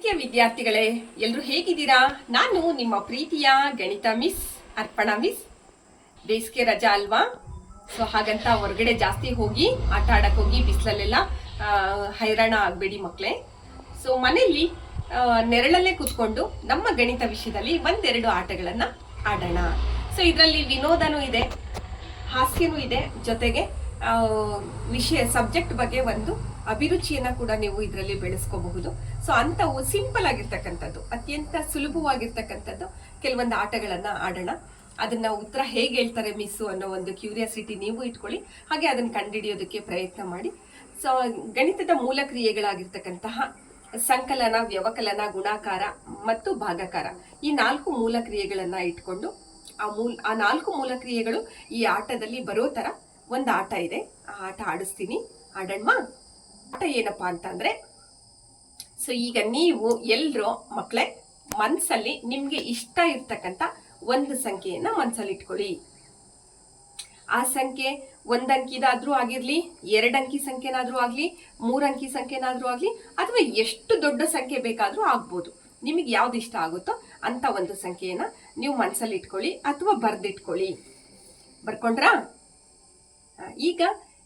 ಪ್ರೀತಿಯ ವಿದ್ಯಾರ್ಥಿಗಳೇ, ಎಲ್ಲರೂ ಹೇಗಿದ್ದೀರಾ? ನಾನು ನಿಮ್ಮ ಪ್ರೀತಿಯ ಗಣಿತ ಮಿಸ್ ಅರ್ಪಣಾ ಮಿಸ್. ಬೇಸಿಗೆ ರಜಾ ಅಲ್ವಾ? ಸೊ ಹಾಗಂತ ಹೊರಗಡೆ ಜಾಸ್ತಿ ಹೋಗಿ ಆಟ ಆಡಕ್ಕೆ ಹೋಗಿ ಬಿಸಿಲಲ್ಲೆಲ್ಲ ಹೈರಾಣ ಆಗಬೇಡಿ ಮಕ್ಕಳೇ. ಸೊ ಮನೆಯಲ್ಲಿ ನೆರಳಲ್ಲೇ ಕೂತ್ಕೊಂಡು ನಮ್ಮ ಗಣಿತ ವಿಷಯದಲ್ಲಿ ಒಂದೆರಡು ಆಟಗಳನ್ನು ಆಡೋಣ. ಸೊ ಇದರಲ್ಲಿ ವಿನೋದನೂ ಇದೆ, ಹಾಸ್ಯನೂ ಇದೆ, ಜೊತೆಗೆ ವಿಷಯ ಸಬ್ಜೆಕ್ಟ್ ಬಗ್ಗೆ ಒಂದು ಅಭಿರುಚಿಯನ್ನ ಕೂಡ ನೀವು ಇದರಲ್ಲಿ ಬೆಳೆಸ್ಕೋಬಹುದು. ಸೊ ಅಂತವು ಸಿಂಪಲ್ ಆಗಿರ್ತಕ್ಕಂಥದ್ದು, ಅತ್ಯಂತ ಸುಲಭವಾಗಿರ್ತಕ್ಕಂಥದ್ದು ಕೆಲವೊಂದು ಆಟಗಳನ್ನ ಆಡೋಣ. ಅದನ್ನ ಉತ್ತರ ಹೇಗೆ ಹೇಳ್ತಾರೆ ಮಿಸ್ಸು ಅನ್ನೋ ಒಂದು ಕ್ಯೂರಿಯಾಸಿಟಿ ನೀವು ಇಟ್ಕೊಳ್ಳಿ, ಹಾಗೆ ಅದನ್ನ ಕಂಡುಹಿಡಿಯೋದಕ್ಕೆ ಪ್ರಯತ್ನ ಮಾಡಿ. ಸೊ ಗಣಿತದ ಮೂಲ ಕ್ರಿಯೆಗಳಾಗಿರ್ತಕ್ಕಂತಹ ಸಂಕಲನ, ವ್ಯವಕಲನ, ಗುಣಾಕಾರ ಮತ್ತು ಭಾಗಾಕಾರ, ಈ 4 ಮೂಲ ಕ್ರಿಯೆಗಳನ್ನ ಇಟ್ಕೊಂಡು ಆ 4 ಮೂಲ ಕ್ರಿಯೆಗಳು ಈ ಆಟದಲ್ಲಿ ಬರೋ ತರ ಒಂದು ಆಟ ಇದೆ. ಆ ಆಟ ಆಡಿಸ್ತೀನಿ, ಆಡೋಣವಾ? ಆಟ ಏನಪ್ಪಾ ಅಂತಂದ್ರೆ, ಸೊ ಈಗ ನೀವು ಎಲ್ರೂ ಮಕ್ಕಳೇ ಮನ್ಸಲ್ಲಿ ನಿಮ್ಗೆ ಇಷ್ಟ ಇರ್ತಕ್ಕಂಥ ಒಂದು ಸಂಖ್ಯೆಯನ್ನ ಮನ್ಸಲ್ಲಿ ಇಟ್ಕೊಳ್ಳಿ. ಆ ಸಂಖ್ಯೆ 1 ಅಂಕಿದಾದ್ರೂ ಆಗಿರ್ಲಿ, 2 ಅಂಕಿ ಸಂಖ್ಯೆನಾದ್ರೂ ಆಗ್ಲಿ, 3 ಅಂಕಿ ಸಂಖ್ಯೆನಾದ್ರೂ ಆಗ್ಲಿ, ಅಥವಾ ಎಷ್ಟು ದೊಡ್ಡ ಸಂಖ್ಯೆ ಬೇಕಾದ್ರೂ ಆಗ್ಬೋದು. ನಿಮಗೆ ಯಾವ್ದು ಇಷ್ಟ ಆಗುತ್ತೋ ಅಂತ ಒಂದು ಸಂಖ್ಯೆಯನ್ನ ನೀವು ಮನ್ಸಲ್ಲಿ ಇಟ್ಕೊಳ್ಳಿ ಅಥವಾ ಬರ್ದಿಟ್ಕೊಳ್ಳಿ. ಬರ್ಕೊಂಡ್ರಾ? ಈಗ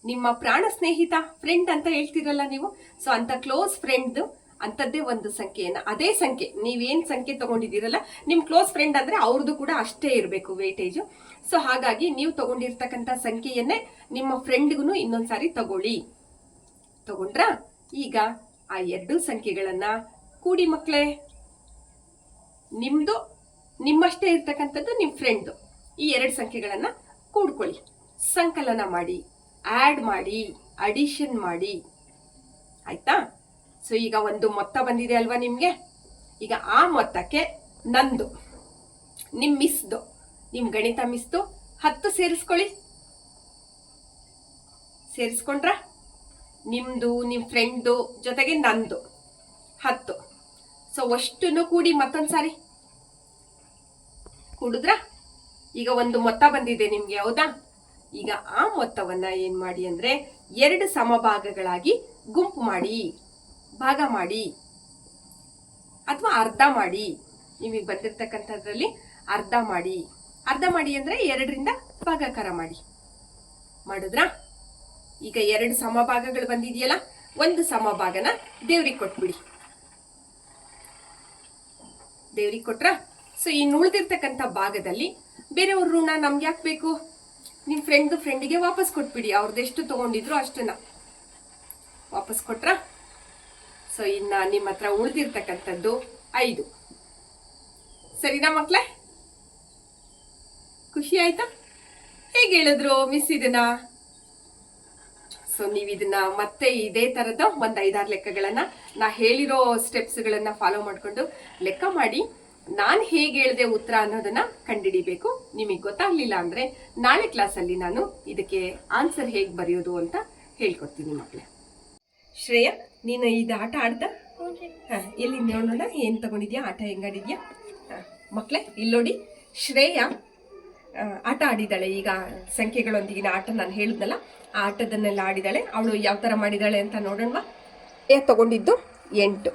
ನಿಮ್ಮ ಪ್ರಾಣ ಸ್ನೇಹಿತ, ಫ್ರೆಂಡ್ ಅಂತ ಹೇಳ್ತಿರಲ್ಲ ನೀವು, ಸೊ ಅಂತ ಕ್ಲೋಸ್ ಫ್ರೆಂಡ್ ಅಂತದ್ದೇ ಒಂದು ಸಂಖ್ಯೆಯನ್ನ, ಅದೇ ಸಂಖ್ಯೆ ನೀವೇನ್ ಸಂಖ್ಯೆ ತಗೊಂಡಿದ್ದೀರಲ್ಲ, ನಿಮ್ ಕ್ಲೋಸ್ ಫ್ರೆಂಡ್ ಅಂದ್ರೆ ಅವ್ರದ್ದು ಕೂಡ ಅಷ್ಟೇ ಇರಬೇಕು ವೇಟೇಜ್. ಸೊ ಹಾಗಾಗಿ ನೀವು ತಗೊಂಡಿರ್ತಕ್ಕಂಥ ಸಂಖ್ಯೆಯನ್ನೇ ನಿಮ್ಮ ಫ್ರೆಂಡ್ಗೂ ಇನ್ನೊಂದ್ಸಾರಿ ತಗೊಂಡ್ರಾ? ಈಗ ಆ 2 ಸಂಖ್ಯೆಗಳನ್ನ ಕೂಡಿ ಮಕ್ಕಳೇ. ನಿಮ್ಮಷ್ಟೇ ಇರ್ತಕ್ಕಂಥದ್ದು ನಿಮ್ ಫ್ರೆಂಡ್, ಈ 2 ಸಂಖ್ಯೆಗಳನ್ನ ಕೂಡ್ಕೊಳ್ಳಿ, ಸಂಕಲನ ಮಾಡಿ, ಆಡ್ ಮಾಡಿ, ಅಡಿಷನ್ ಮಾಡಿ. ಆಯ್ತಾ? ಸೊ ಈಗ ಒಂದು ಮೊತ್ತ ಬಂದಿದೆ ಅಲ್ವಾ ನಿಮ್ಗೆ. ಈಗ ಆ ಮೊತ್ತಕ್ಕೆ ನಂದು, ನಿಮ್ ಮಿಸ್ದು, ನಿಮ್ ಗಣಿತ ಮಿಸ್ದು 10 ಸೇರಿಸ್ಕೊಳ್ಳಿ. ಸೇರಿಸ್ಕೊಂಡ್ರ? ನಿಮ್ದು, ನಿಮ್ ಫ್ರೆಂಡ್ದು ಜೊತೆಗೆ ನಂದು 10. ಸೊ ಅಷ್ಟನ್ನು ಕೂಡಿ ಮತ್ತೊಂದ್ಸಾರಿ ಕೂಡಿದ್ರ? ಈಗ ಒಂದು ಮೊತ್ತ ಬಂದಿದೆ ನಿಮ್ಗೆ, ಹೌದಾ? ಈಗ ಆ ಮೊತ್ತವನ್ನ ಏನ್ ಮಾಡಿ ಅಂದ್ರೆ 2 ಸಮಭಾಗಗಳಾಗಿ ಗುಂಪು ಮಾಡಿ, ಭಾಗ ಮಾಡಿ, ಅಥವಾ ಅರ್ಧ ಮಾಡಿ. ನಿಮಗೆ ಬಂದಿರ್ತಕ್ಕಂಥದ್ರಲ್ಲಿ ಅರ್ಧ ಮಾಡಿ ಅಂದ್ರೆ 2ರಿಂದ ಭಾಗಾಕಾರ ಮಾಡಿದ್ರಾ? ಈಗ 2 ಸಮಭಾಗಗಳು ಬಂದಿದೆಯಲ್ಲ, ಒಂದು ಸಮಭಾಗನ ದೇವ್ರಿಗೆ ಕೊಟ್ಬಿಡಿ. ದೇವ್ರಿಗೆ ಕೊಟ್ರ? ಸೊ ಇನ್ನು ಉಳಿದಿರ್ತಕ್ಕಂಥ ಭಾಗದಲ್ಲಿ ಬೇರೆಯವ್ರ ಋಣ ನಮ್ಗೆ ಯಾಕೆ ಬೇಕು? ನಿಮ್ ಫ್ರೆಂಡಿಗೆ ವಾಪಸ್ ಕೊಟ್ಬಿಡಿ. ಅವ್ರದ್ದೆಷ್ಟು ತಗೊಂಡಿದ್ರು ಅಷ್ಟನ್ನ ವಾಪಸ್ ಕೊಟ್ರ? ಸೊ ಇನ್ನ ನಿಮ್ಮ ಹತ್ರ ಉಳಿದಿರ್ತಕ್ಕಂಥದ್ದು 5. ಸರಿನಾ ಮಕ್ಳೇ? ಖುಷಿ ಆಯ್ತಾ? ಹೇಗೆ ಹೇಳಿದ್ರು ಮಿಸ್ ಇದನ್ನ? ಸೊ ನೀವು ಇದನ್ನ ಮತ್ತೆ ಇದೇ ತರದ ಒಂದ್ 5-6 ಲೆಕ್ಕಗಳನ್ನ ನಾ ಹೇಳಿರೋ ಸ್ಟೆಪ್ಸ್ ಗಳನ್ನ ಫಾಲೋ ಮಾಡ್ಕೊಂಡು ಲೆಕ್ಕ ಮಾಡಿ, ನಾನು ಹೇಗೆ ಹೇಳಿದೆ ಉತ್ತರ ಅನ್ನೋದನ್ನ ಕಂಡುಹಿಡಿಬೇಕು. ನಿಮಗೆ ಗೊತ್ತಾಗ್ಲಿಲ್ಲ ಅಂದ್ರೆ ನಾಳೆ ಕ್ಲಾಸಲ್ಲಿ ನಾನು ಇದಕ್ಕೆ ಆನ್ಸರ್ ಹೇಗೆ ಬರೆಯೋದು ಅಂತ ಹೇಳ್ಕೊಡ್ತೀನಿ ಮಕ್ಕಳೇ. ಶ್ರೇಯ, ನೀನು ಇದು ಆಟ ಆಡ್ದ? ಎಲ್ಲಿ ನೋಡೋಣ, ಏನ್ ತಗೊಂಡಿದ್ಯಾ, ಆಟ ಹೆಂಗಾಡಿದ್ಯಾ? ಮಕ್ಕಳೇ ಇಲ್ಲಿ ನೋಡಿ, ಶ್ರೇಯ ಆಟ ಆಡಿದಾಳೆ. ಈಗ ಸಂಖ್ಯೆಗಳೊಂದಿಗಿನ ಆಟ ನಾನು ಹೇಳಿದ್ನಲ್ಲ, ಆ ಆಟದನ್ನೆಲ್ಲ ಆಡಿದಾಳೆ. ಅವಳು ಯಾವ ತರ ಮಾಡಿದಾಳೆ ಅಂತ ನೋಡೋಣ. ತಗೊಂಡಿದ್ದು 8,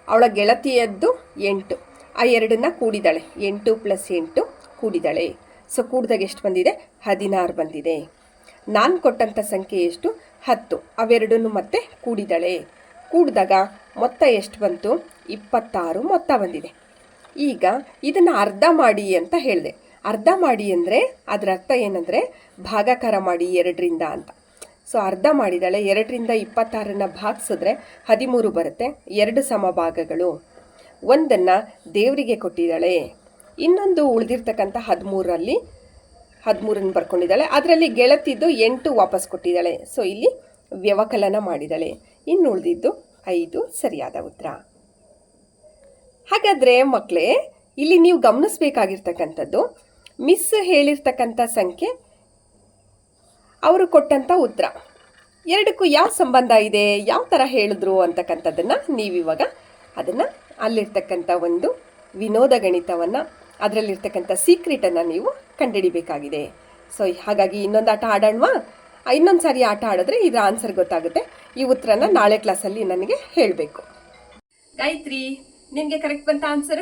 ಅವಳ ಗೆಳತಿಯದ್ದು 8, ಆ 2ನ್ನ ಕೂಡಿದಾಳೆ. 8 + 8 ಕೂಡಿದಾಳೆ. ಸೊ ಕೂಡಿದಾಗ ಎಷ್ಟು ಬಂದಿದೆ? 16 ಬಂದಿದೆ. ನಾನು ಕೊಟ್ಟಂಥ ಸಂಖ್ಯೆ ಎಷ್ಟು? 10. ಅವೆರಡನ್ನು ಮತ್ತೆ ಕೂಡಿದಾಳೆ. ಕೂಡಿದಾಗ ಮೊತ್ತ ಎಷ್ಟು ಬಂತು? 26 ಮೊತ್ತ ಬಂದಿದೆ. ಈಗ ಇದನ್ನು ಅರ್ಧ ಮಾಡಿ ಅಂತ ಹೇಳಿದೆ. ಅರ್ಧ ಮಾಡಿ ಅಂದರೆ ಅದರ ಅರ್ಥ ಏನಂದರೆ ಭಾಗಾಕಾರ ಮಾಡಿ 2ರಿಂದ ಅಂತ. ಸೊ ಅರ್ಧ ಮಾಡಿದಾಳೆ. 2ರಿಂದ 26ನ್ನ ಭಾಗಿಸಿದ್ರೆ 13 ಬರುತ್ತೆ. 2 ಸಮಭಾಗಗಳು, ಒಂದನ್ನು ದೇವರಿಗೆ ಕೊಟ್ಟಿದ್ದಾಳೆ, ಇನ್ನೊಂದು ಉಳಿದಿರ್ತಕ್ಕಂಥ 13ರಲ್ಲಿ 13 ಬರ್ಕೊಂಡಿದ್ದಾಳೆ. ಅದರಲ್ಲಿ ಗೆಳತಿದ್ದು 8 ವಾಪಸ್ ಕೊಟ್ಟಿದ್ದಾಳೆ. ಸೊ ಇಲ್ಲಿ ವ್ಯವಕಲನ ಮಾಡಿದ್ದಾಳೆ. ಇನ್ನು ಉಳಿದಿದ್ದು 5 ಸರಿಯಾದ ಉತ್ತರ. ಹಾಗಾದರೆ ಮಕ್ಕಳೇ, ಇಲ್ಲಿ ನೀವು ಗಮನಿಸಬೇಕಾಗಿರ್ತಕ್ಕಂಥದ್ದು, ಮಿಸ್ ಹೇಳಿರ್ತಕ್ಕಂಥ ಸಂಖ್ಯೆ, ಅವರು ಕೊಟ್ಟಂಥ ಉತ್ತರ, ಎರಡಕ್ಕೂ ಯಾವ ಸಂಬಂಧ ಇದೆ, ಯಾವ ಥರ ಹೇಳಿದ್ರು ಅಂತಕ್ಕಂಥದ್ದನ್ನು ನೀವಿವಾಗ ಅದನ್ನು ಅಲ್ಲಿರ್ತಕ್ಕಂಥ ಒಂದು ವಿನೋದ ಗಣಿತವನ್ನು, ಅದರಲ್ಲಿರ್ತಕ್ಕಂಥ ಸೀಕ್ರೆಟನ್ನು ನೀವು ಕಂಡುಹಿಡಿಬೇಕಾಗಿದೆ. ಸೊ ಹಾಗಾಗಿ ಇನ್ನೊಂದು ಆಟ ಆಡೋಣವಾ? ಇನ್ನೊಂದು ಸಾರಿ ಆಟ ಆಡಿದ್ರೆ ಇದರ ಆನ್ಸರ್ ಗೊತ್ತಾಗುತ್ತೆ. ಈ ಉತ್ತರನ ನಾಳೆ ಕ್ಲಾಸಲ್ಲಿ ನನಗೆ ಹೇಳಬೇಕು. ಗಾಯತ್ರಿ, ನಿನ್ಗೆ ಕರೆಕ್ಟ್ ಬಂತ ಆನ್ಸರ್?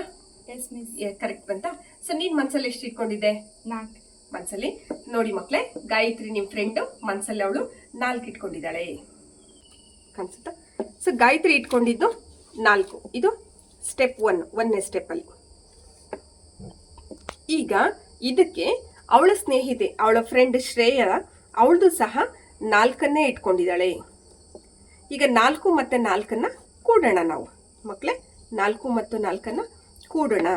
Yes miss. ಕರೆಕ್ಟ್ ಬಂತ. ಸೊ ನೀನ್ ಮನ್ಸಲ್ಲಿ ಎಷ್ಟು ಇಟ್ಕೊಂಡಿದ್ದೆ? 4. ಮನ್ಸಲ್ಲಿ ನೋಡಿ ಮಕ್ಳೇ, ಗಾಯತ್ರಿ ನಿಮ್ ಫ್ರೆಂಡು ಮನ್ಸಲ್ಲಿ ಅವಳು 4 ಇಟ್ಕೊಂಡಿದ್ದಾಳೆ ಕಾಣಿಸುತ್ತಾ? ಸೊ ಗಾಯತ್ರಿ ಇಟ್ಕೊಂಡಿದ್ದು 4. ಇದು ಸ್ಟೆಪ್ 1ನೇ ಸ್ಟೆಪ್ಪಲ್ಲಿ. ಈಗ ಇದಕ್ಕೆ ಅವಳ ಸ್ನೇಹಿತೆ, ಅವಳ ಫ್ರೆಂಡ್ ಶ್ರೇಯ, ಅವಳದು ಸಹ 4 ಇಟ್ಕೊಂಡಿದ್ದಾಳೆ. ಈಗ 4 ಮತ್ತು 4 ಕೂಡೋಣ ನಾವು ಮಕ್ಕಳೇ. 4 ಮತ್ತು 4 ಕೂಡೋಣ.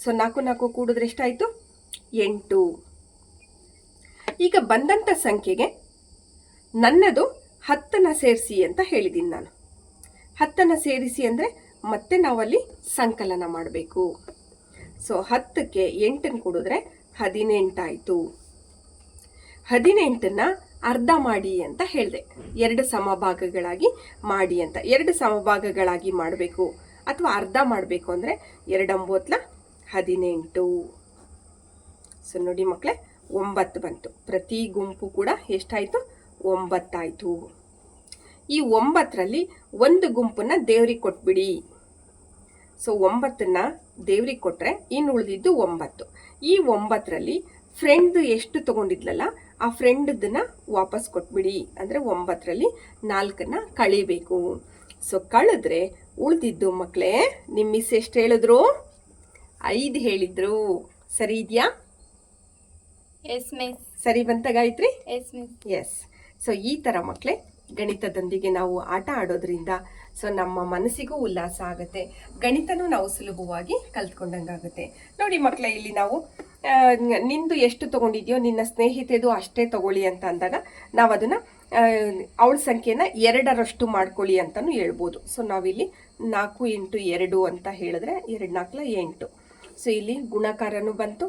ಸೊ 4 4 ಕೂಡಿದ್ರೆ ಎಷ್ಟಾಯಿತು? 8. ಈಗ ಬಂದಂಥ ಸಂಖ್ಯೆಗೆ ನನ್ನದು 10 ಸೇರಿಸಿ ಅಂತ ಹೇಳಿದ್ದೀನಿ ನಾನು. 10 ಸೇರಿಸಿ ಅಂದರೆ ಮತ್ತೆ ನಾವಲ್ಲಿ ಸಂಕಲನ ಮಾಡಬೇಕು. ಸೊ 10ಕ್ಕೆ 8 ಕೂಡಿದ್ರೆ 18 ಆಯಿತು. 18 ಅರ್ಧ ಮಾಡಿ ಅಂತ ಹೇಳಿದೆ. 2 ಸಮಭಾಗಗಳಾಗಿ ಮಾಡಿ ಅಂತ. 2 ಸಮಭಾಗಗಳಾಗಿ ಮಾಡಬೇಕು ಅಥವಾ ಅರ್ಧ ಮಾಡಬೇಕು ಅಂದರೆ 2 9 18. ಸೊ ನೋಡಿ ಮಕ್ಕಳೇ, 9 ಬಂತು. ಪ್ರತಿ ಗುಂಪು ಕೂಡ ಎಷ್ಟಾಯಿತು? 9 ಆಯಿತು. ಈ 9ರಲ್ಲಿ ಒಂದು ಗುಂಪನ್ನ ದೇವ್ರಿಗೆ ಕೊಟ್ಬಿಡಿ. ಸೊ 9ನ್ನ ದೇವ್ರಿಗೆ ಕೊಟ್ಟರೆ ಇನ್ನು ಉಳಿದಿದ್ದು 9. ಈ 9ರಲ್ಲಿ ಫ್ರೆಂಡ್ ಎಷ್ಟು ತೊಗೊಂಡಿದ್ಲಲ್ಲ ಆ ಫ್ರೆಂಡದನ್ನ ವಾಪಸ್ ಕೊಟ್ಬಿಡಿ. ಅಂದರೆ 9ರಲ್ಲಿ 4 ಕಳಿಬೇಕು. ಸೊ ಕಳೆದ್ರೆ ಉಳಿದಿದ್ದು ಮಕ್ಕಳೇ, ನಿಮ್ಮ ಮಿಸ್ ಎಷ್ಟು ಹೇಳಿದ್ರು? 5 ಹೇಳಿದ್ರು. ಸರಿ ಇದೆಯಾ? Yes miss. ಸರಿ ಬಂತ Gayatri? Yes miss. Yes. So ಈ ಥರ ಮಕ್ಕಳೇ ಗಣಿತದೊಂದಿಗೆ ನಾವು ಆಟ ಆಡೋದ್ರಿಂದ ಸೊ ನಮ್ಮ ಮನಸ್ಸಿಗೂ ಉಲ್ಲಾಸ ಆಗುತ್ತೆ, ಗಣಿತನೂ ನಾವು ಸುಲಭವಾಗಿ ಕಲ್ತ್ಕೊಂಡಂಗಾಗುತ್ತೆ. ನೋಡಿ ಮಕ್ಕಳೇ, ಇಲ್ಲಿ ನಾವು ನಿಂದು ಎಷ್ಟು ತೊಗೊಂಡಿದ್ಯೋ ನಿನ್ನ ಸ್ನೇಹಿತೆದು ಅಷ್ಟೇ ತಗೊಳ್ಳಿ ಅಂತ ಅಂದಾಗ ನಾವು ಅದನ್ನು ಅವಳ ಸಂಖ್ಯೆನ 2ರಷ್ಟು ಮಾಡ್ಕೊಳ್ಳಿ ಅಂತಲೂ ಹೇಳ್ಬೋದು. ಸೊ ನಾವಿಲ್ಲಿ 4 × 2 ಅಂತ ಹೇಳಿದ್ರೆ 2 4 8. ಸೊ ಇಲ್ಲಿ ಗುಣಾಕಾರನೂ ಬಂತು.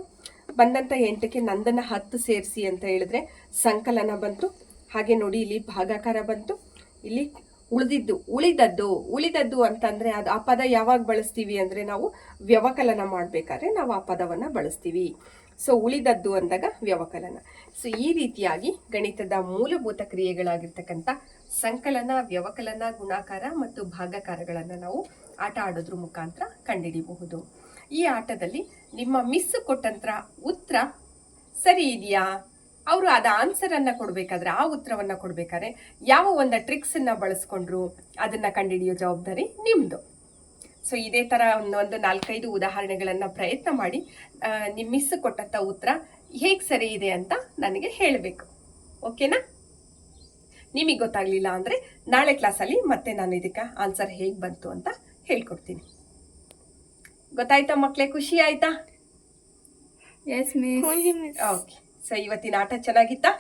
ಬಂದಂಥ 8ಕ್ಕೆ ನಂದನ್ನು 10 ಸೇರಿಸಿ ಅಂತ ಹೇಳಿದ್ರೆ ಸಂಕಲನ ಬಂತು. ಹಾಗೆ ನೋಡಿ ಇಲ್ಲಿ ಭಾಗಾಕಾರ ಬಂತು. ಇಲ್ಲಿ ಉಳಿದದ್ದು ಅಂತಂದರೆ ಅದು ಆ ಪದ ಯಾವಾಗ ಬಳಸ್ತೀವಿ ಅಂದರೆ ನಾವು ವ್ಯವಕಲನ ಮಾಡಬೇಕಾದ್ರೆ ನಾವು ಆ ಪದವನ್ನು ಬಳಸ್ತೀವಿ. ಸೊ ಉಳಿದದ್ದು ಅಂದಾಗ ವ್ಯವಕಲನ. ಸೊ ಈ ರೀತಿಯಾಗಿ ಗಣಿತದ ಮೂಲಭೂತ ಕ್ರಿಯೆಗಳಾಗಿರ್ತಕ್ಕಂಥ ಸಂಕಲನ, ವ್ಯವಕಲನ, ಗುಣಾಕಾರ ಮತ್ತು ಭಾಗಾಕಾರಗಳನ್ನು ನಾವು ಆಟ ಆಡೋದ್ರ ಮುಖಾಂತರ ಕಂಡುಹಿಡಿಯಬಹುದು. ಈ ಆಟದಲ್ಲಿ ನಿಮ್ಮ ಮಿಸ್ ಕೊಟ್ಟಂತ್ರ ಉತ್ತರ ಸರಿ ಇದೆಯಾ? ಅವರು ಅದು ಆನ್ಸರನ್ನು ಕೊಡಬೇಕಾದ್ರೆ, ಆ ಉತ್ತರವನ್ನು ಕೊಡಬೇಕಾದ್ರೆ ಯಾವ ಒಂದು ಟ್ರಿಕ್ಸನ್ನು ಬಳಸ್ಕೊಂಡ್ರು ಅದನ್ನು ಕಂಡುಹಿಡಿಯೋ ಜವಾಬ್ದಾರಿ ನಿಮ್ಮದು. ಸೊ ಇದೇ ಥರ ಒಂದು 4-5 ಉದಾಹರಣೆಗಳನ್ನು ಪ್ರಯತ್ನ ಮಾಡಿ ನಿಮ್ಮ ಮಿಸ್ ಕೊಟ್ಟಂಥ ಉತ್ತರ ಹೇಗೆ ಸರಿ ಇದೆ ಅಂತ ನನಗೆ ಹೇಳಬೇಕು. ಓಕೆನಾ? ನಿಮಗೆ ಗೊತ್ತಾಗಲಿಲ್ಲ ಅಂದರೆ ನಾಳೆ ಕ್ಲಾಸಲ್ಲಿ ಮತ್ತೆ ನಾನು ಇದಕ್ಕೆ ಆನ್ಸರ್ ಹೇಗೆ ಬಂತು ಅಂತ ಹೇಳ್ಕೊಡ್ತೀನಿ. ಗೊತ್ತಾಯ್ತಾ ಮಕ್ಕಳೇ? ಖುಷಿ ಆಯ್ತಾ? Yes miss. ಓಕೆ. ಸೊ ಇವತ್ತಿನ ಆಟ ಚೆನ್ನಾಗಿತ್ತಾ?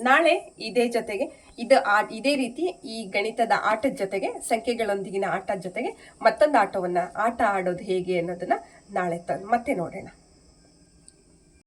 ನಾಳೆ ಇದೇ ರೀತಿ ಈ ಗಣಿತದ ಆಟದ ಜೊತೆಗೆ, ಸಂಖ್ಯೆಗಳೊಂದಿಗಿನ ಆಟದ ಜೊತೆಗೆ ಮತ್ತೊಂದು ಆಟ ಆಡೋದು ಹೇಗೆ ಅನ್ನೋದನ್ನ ನಾಳೆ ಮತ್ತೆ ನೋಡೋಣ.